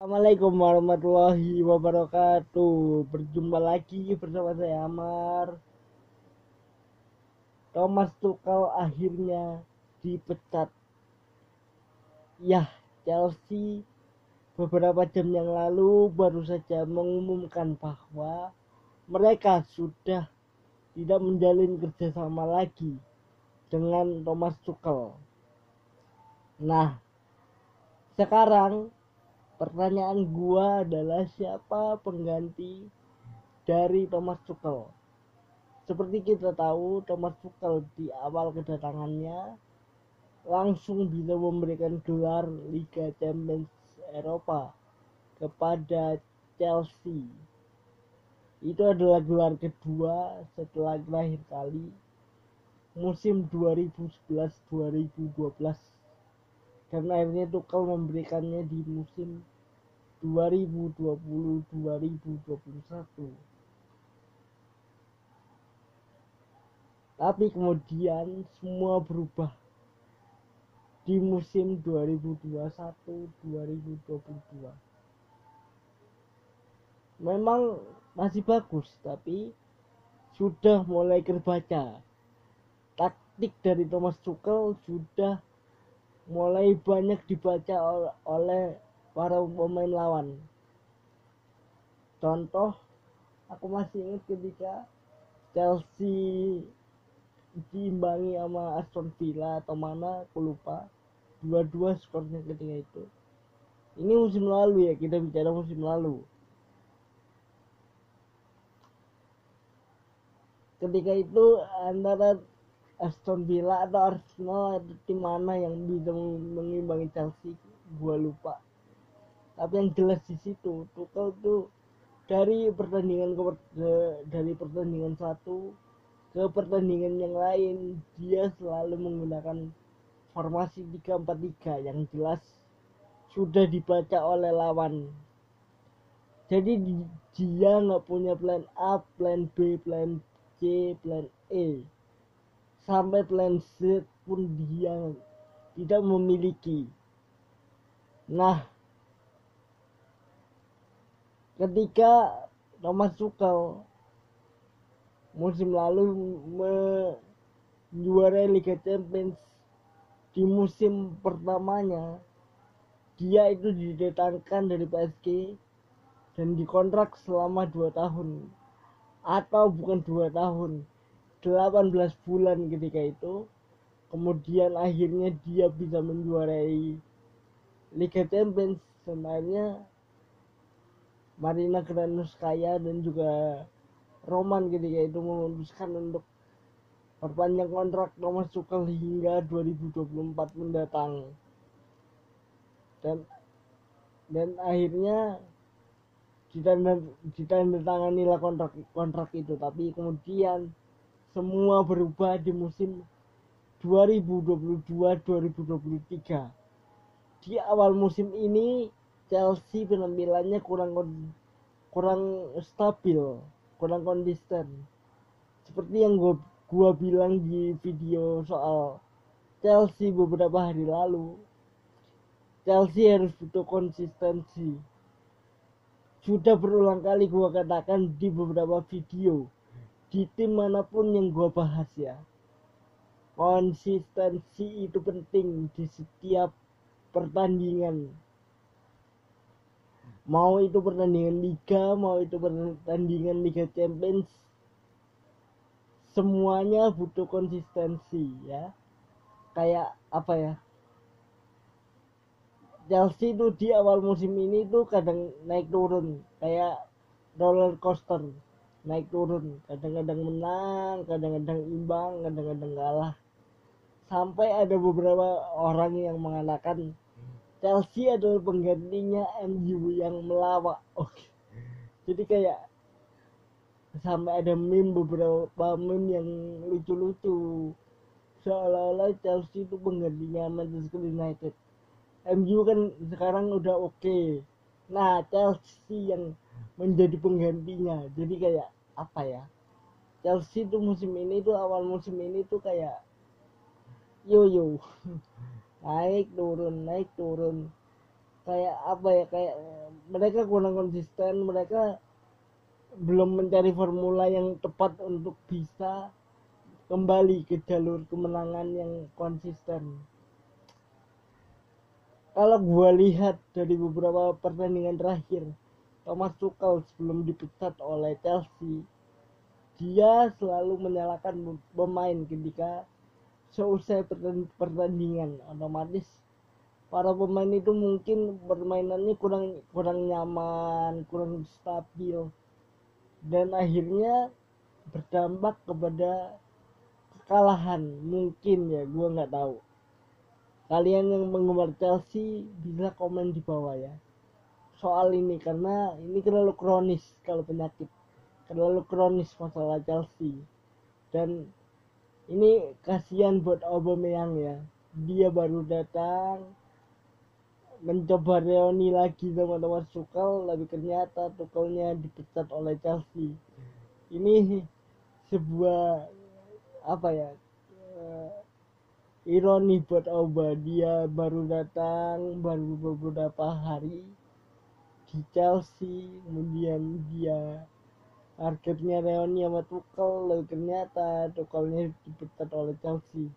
Assalamualaikum warahmatullahi wabarakatuh. Berjumpa lagi bersama saya Amar. Thomas Tuchel akhirnya dipecat. Ya, Chelsea beberapa jam yang lalu baru saja mengumumkan bahwa mereka sudah tidak menjalin kerjasama lagi dengan Thomas Tuchel. Nah, sekarang pertanyaan gua adalah siapa pengganti dari Thomas Tuchel. Seperti kita tahu, Thomas Tuchel di awal kedatangannya langsung bisa memberikan gelar Liga Champions Eropa kepada Chelsea. Itu adalah gelar kedua setelah terakhir kali musim 2011-2012, karena akhirnya Tuchel memberikannya di musim 2020-2021. Tapi kemudian semua berubah di musim 2021-2022. Memang masih bagus, tapi sudah mulai terbaca. Taktik dari Thomas Tuchel sudah mulai banyak dibaca oleh para pemain lawan. Contoh, aku masih ingat ketika Chelsea diimbangi sama Aston Villa atau mana, aku lupa. 2-2 skornya ketika itu. Ini musim lalu ya, kita bicara musim lalu. Ketika itu antara Aston Villa atau Arsenal atau tim mana yang bisa mengimbangi Chelsea, gua lupa. Tapi yang jelas di situ Tuchel tuh dari pertandingan satu ke pertandingan yang lain dia selalu menggunakan formasi 3-4-3 yang jelas sudah dibaca oleh lawan. Jadi dia nggak punya plan A, plan B, plan C, plan E, sampai plan Z pun dia tidak memiliki. Nah, ketika Thomas Tuchel musim lalu menjuarai Liga Champions di musim pertamanya, dia itu didatangkan dari PSG dan dikontrak selama 2 tahun, atau bukan 2 tahun, 18 bulan ketika itu. Kemudian akhirnya dia bisa menjuarai Liga Champions. Sebenarnya Marina Granovskaya dan juga Roman ketika itu memutuskan untuk perpanjang kontrak Thomas Tuchel hingga 2024 mendatang. Dan akhirnya ditandatanganilah kontrak itu. Tapi kemudian semua berubah di musim 2022-2023. Di awal musim ini Chelsea penampilannya kurang stabil, kurang konsisten. Seperti yang gua bilang di video soal Chelsea beberapa hari lalu, Chelsea harus butuh konsistensi. Sudah berulang kali gua katakan di beberapa video di tim manapun yang gua bahas ya, konsistensi itu penting di setiap pertandingan. Mau itu pertandingan Liga, mau itu pertandingan Liga Champions, semuanya butuh konsistensi ya. Kayak apa ya, Chelsea itu di awal musim ini tuh kadang naik turun, kayak roller coaster, naik turun, kadang-kadang menang, kadang-kadang imbang, kadang-kadang kalah. Sampai ada beberapa orang yang mengatakan Chelsea adalah penggantinya MU yang melawak. Oke. Jadi kayak sampai ada beberapa meme yang lucu-lucu, seolah-olah Chelsea itu penggantinya Manchester United. MU kan sekarang udah oke. Nah, Chelsea yang menjadi penggantinya. Jadi kayak apa ya? Chelsea tuh musim ini tuh, awal musim ini tuh kayak yo naik turun. kayak apa ya, kayak mereka kurang konsisten, mereka belum mencari formula yang tepat untuk bisa kembali ke jalur kemenangan yang konsisten. Kalau gue lihat dari beberapa pertandingan terakhir, Thomas Tuchel sebelum dipecat oleh Chelsea, dia selalu menyalahkan pemain ketika seusai pertandingan. Otomatis para pemain itu mungkin permainannya kurang kurang nyaman, kurang stabil, dan akhirnya berdampak kepada kekalahan. Mungkin ya, gue nggak tahu. Kalian yang penggemar Chelsea bisa komen di bawah ya soal ini, karena ini terlalu kronis. Kalau penyakit terlalu kronis masalah Chelsea, dan ini kasihan buat Aubameyang ya, dia baru datang mencoba reuni lagi sama Thomas Tuchel, tapi ternyata Tuchelnya dipecat oleh Chelsea. Ini sebuah apa ya, ironi buat Auba. Dia baru datang baru beberapa hari di Chelsea, kemudian dia targetnya reuni sama Tuchel, lalu ternyata Tuchelnya dipecat oleh Chelsea.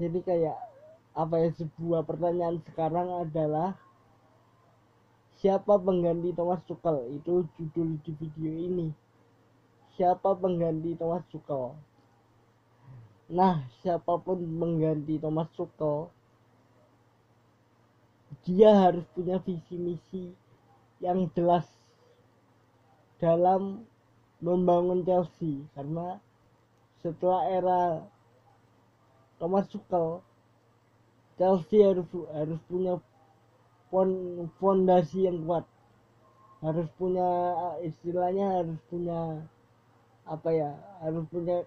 Jadi kayak apa ya, sebuah pertanyaan sekarang adalah siapa pengganti Thomas Tuchel, itu judul di video ini. Siapa pengganti Thomas Tuchel? Nah, siapapun mengganti Thomas Tuchel, dia harus punya visi misi yang jelas dalam membangun Chelsea, karena setelah era Thomas Tuchel, Chelsea harus punya fondasi yang kuat, harus punya istilahnya, harus punya apa ya, harus punya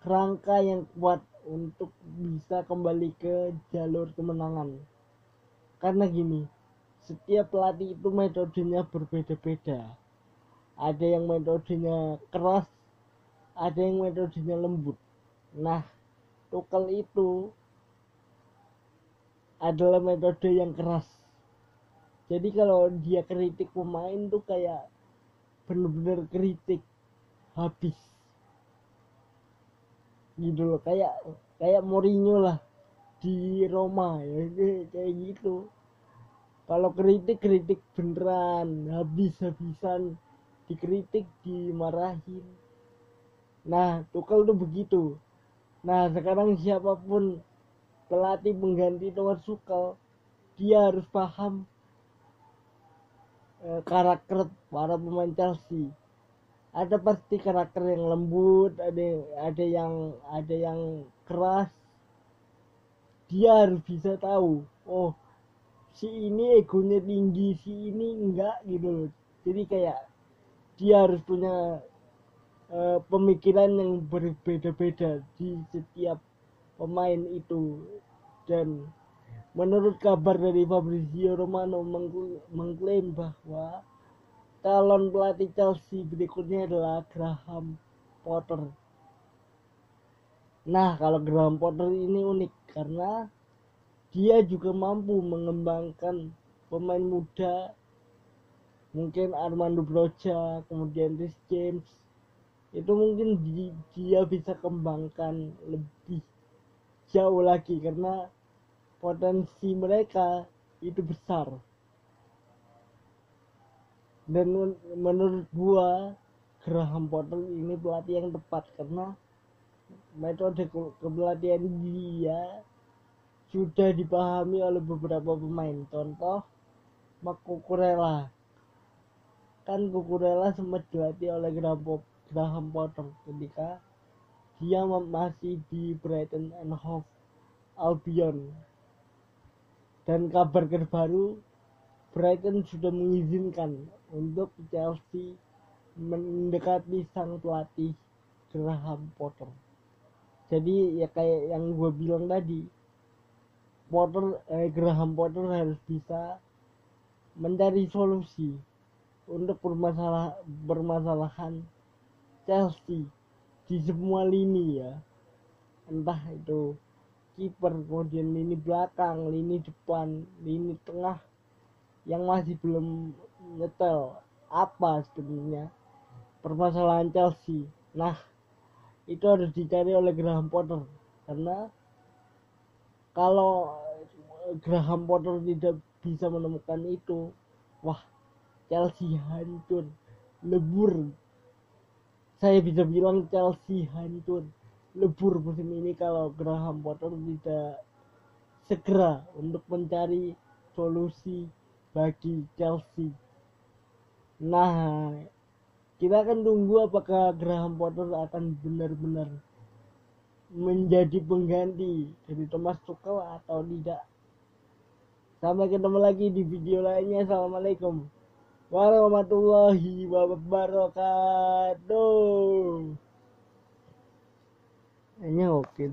kerangka yang kuat untuk bisa kembali ke jalur kemenangan. Karena gini, setiap pelatih itu metodenya berbeda-beda. Ada yang metodenya keras, ada yang metodenya lembut. Nah, Tuchel itu adalah metode yang keras. Jadi kalau dia kritik pemain tuh kayak bener-bener kritik habis gitu loh, kayak Mourinho lah di Roma ya, kayak gitu. Kalau kritik beneran, habis-habisan dikritik, dimarahin. Nah, Tuchel tuh begitu. Nah, sekarang siapapun pelatih pengganti Thomas Tuchel, dia harus paham karakter para pemain Chelsea. Ada pasti karakter yang lembut, ada yang keras. Dia harus bisa tahu, oh si ini egonya tinggi, si ini enggak gitu loh. Jadi kayak dia harus punya pemikiran yang berbeda-beda di setiap pemain itu. Dan menurut kabar dari Fabrizio Romano mengklaim bahwa calon pelatih Chelsea berikutnya adalah Graham Potter. Nah, kalau Graham Potter ini unik karena dia juga mampu mengembangkan pemain muda, mungkin Armando Broja, kemudian Reece James. Itu mungkin dia bisa kembangkan lebih jauh lagi karena potensi mereka itu besar. Dan menurut gua Graham Potter ini pelatih yang tepat karena metode kepelatihan dia sudah dipahami oleh beberapa pemain. Contoh Marc Cucurella, kan Cucurella sempat dilatih oleh Graham Potter ketika dia masih di Brighton and Hove Albion. Dan kabar terbaru, Brighton sudah mengizinkan untuk Chelsea mendekati sang pelatih Graham Potter. Jadi ya kayak yang gue bilang tadi, Graham Potter harus bisa mencari solusi untuk permasalahan Chelsea di semua lini ya, entah itu kiper, kemudian lini belakang, lini depan, lini tengah, yang masih belum nyetel apa sebenarnya permasalahan Chelsea. Nah, itu harus dicari oleh Graham Potter, karena kalau Graham Potter tidak bisa menemukan itu, wah, Chelsea hancur, lebur. Saya bisa bilang Chelsea hancur, lebur musim ini kalau Graham Potter tidak segera untuk mencari solusi bagi Chelsea. Nah, kita akan tunggu apakah Graham Potter akan benar-benar menjadi pengganti dari Thomas Tuchel atau tidak. Sampai ketemu lagi di video lainnya. Assalamualaikum warahmatullahi wabarakatuh. Ini oke.